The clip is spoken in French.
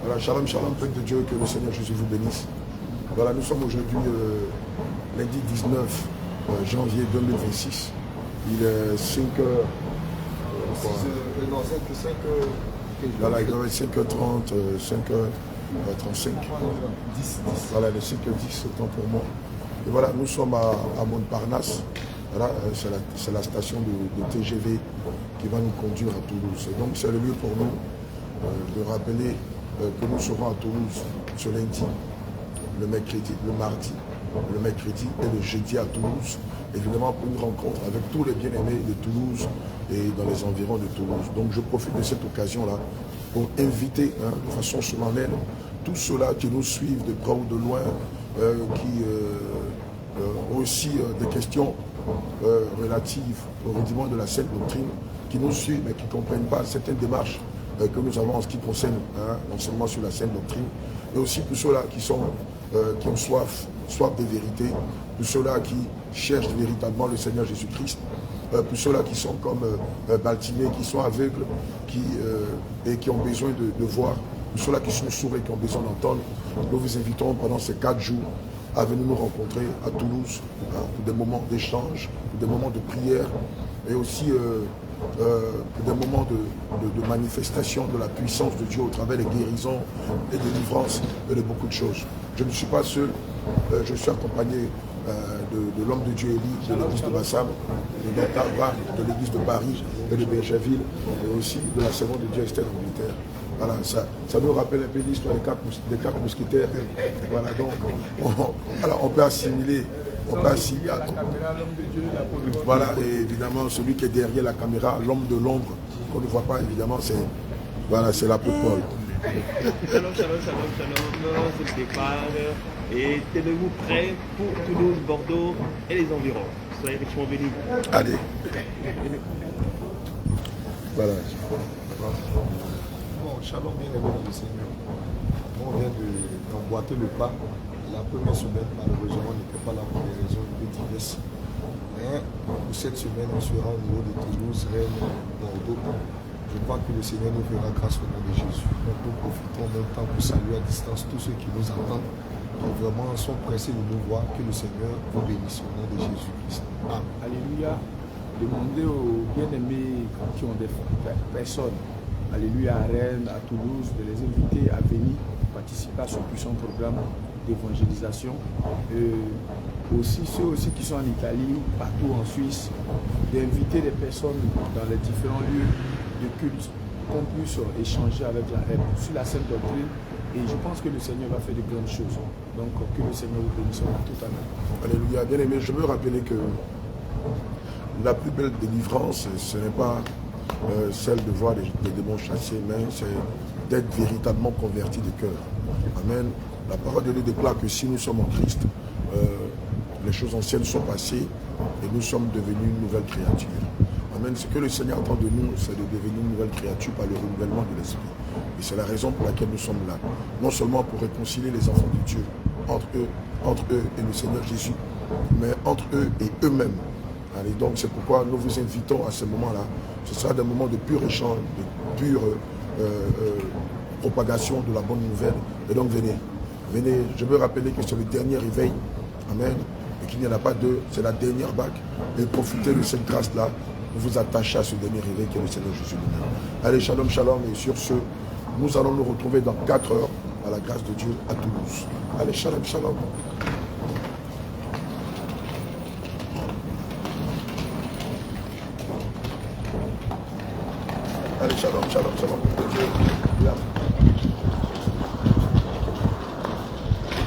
Voilà, shalom, shalom, peuple de Dieu, que le Seigneur Jésus vous bénisse. Voilà, nous sommes aujourd'hui lundi 19 janvier 2026. Il est 5 heures. Voilà, il doit être 5h30, 5h35. Voilà, les 5h10 temps pour moi. Et voilà, nous sommes à Montparnasse. Voilà, c'est la station de TGV qui va nous conduire à Toulouse. Et donc c'est le lieu pour nous de rappeler que nous serons à Toulouse ce lundi, le mercredi, le mardi, le mercredi et le jeudi à Toulouse. Évidemment pour une rencontre avec tous les bien-aimés de Toulouse et dans les environs de Toulouse. Donc je profite de cette occasion-là pour inviter de façon solennelle tous ceux-là qui nous suivent de près ou de loin, qui ont aussi des questions relatives au rudiment de la Sainte Doctrine, qui nous suivent mais qui ne comprennent pas certaines démarches que nous avons en ce qui concerne l'enseignement sur la Sainte Doctrine, et aussi pour ceux-là qui ont soif de vérité, pour ceux-là qui cherchent véritablement le Seigneur Jésus-Christ, pour ceux-là qui sont comme Baltimée, qui sont aveugles et qui ont besoin de voir, pour ceux-là qui sont sourds et qui ont besoin d'entendre. Nous vous invitons pendant ces 4 jours à venir nous rencontrer à Toulouse pour des moments d'échange, pour des moments de prière et aussi pour des moments de manifestation de la puissance de Dieu au travers des guérisons et des livrances et de beaucoup de choses. Je ne suis pas seul, je suis accompagné de l'homme de Dieu Élie, de l'église de Bassam, de Nantarva, de l'église de Paris et de Bergerville, et aussi de la Servante de Dieu Esther d'Angleterre. Voilà, ça nous rappelle un peu l'histoire des 4 mousquetaires. Voilà, donc on peut assimiler. Voilà, et évidemment, celui qui est derrière la caméra, l'homme de l'ombre, qu'on ne voit pas, évidemment, c'est l'apôtre Paul. Shalom, c'est le départ. Et tenez-vous prêts pour Toulouse, Bordeaux et les environs. Soyez richement bénis. Allez. Voilà. Bon, shalom, bien aimé dans le Seigneur. On vient d'emboîter le pas. La première semaine, malheureusement, on n'était pas là pour des raisons diverses. Mais pour cette semaine, on sera au niveau de Toulouse, Rennes, Bordeaux. Je crois que le Seigneur nous fera grâce au nom de Jésus. Donc nous profitons en même temps pour saluer à distance tous ceux qui nous entendent, qui vraiment sont pressés de nous voir. Que le Seigneur vous bénisse au nom de Jésus-Christ. Amen. Alléluia. Demandez aux bien-aimés qui ont des personnes, alléluia, à Rennes, à Toulouse, de les inviter à venir participer à ce puissant programme d'évangélisation. Aussi ceux aussi qui sont en Italie, partout en Suisse, d'inviter des personnes dans les différents lieux de culte, qu'on puisse échanger avec la REP sur la Sainte Doctrine. Et je pense que le Seigneur va faire de grandes choses. Donc que le Seigneur vous bénisse totalement. Alléluia. Bien aimé, je veux rappeler que la plus belle délivrance, ce n'est pas celle de voir les démons chasser, mais c'est d'être véritablement converti de cœur. Amen. La parole de Dieu déclare que si nous sommes en Christ, les choses anciennes sont passées et nous sommes devenus une nouvelle créature. Amen. Ce que le Seigneur attend de nous, c'est de devenir une nouvelle créature par le renouvellement de l'esprit. Et c'est la raison pour laquelle nous sommes là. Non seulement pour réconcilier les enfants de Dieu entre eux et le Seigneur Jésus, mais entre eux et eux-mêmes. Allez, donc c'est pourquoi nous vous invitons à ce moment-là. Ce sera des moments de pur échange, de pure propagation de la bonne nouvelle. Et donc venez. Venez, je veux rappeler que c'est le dernier réveil. Amen. Et qu'il n'y en a pas deux, c'est la dernière bague. Et profitez de cette grâce-là. Vous attachez à ce dernier réveil qui est le Seigneur Jésus. Allez, shalom, shalom. Et sur ce, nous allons nous retrouver dans 4 heures à la grâce de Dieu à Toulouse. Allez, shalom, shalom. Allez, shalom, shalom, shalom.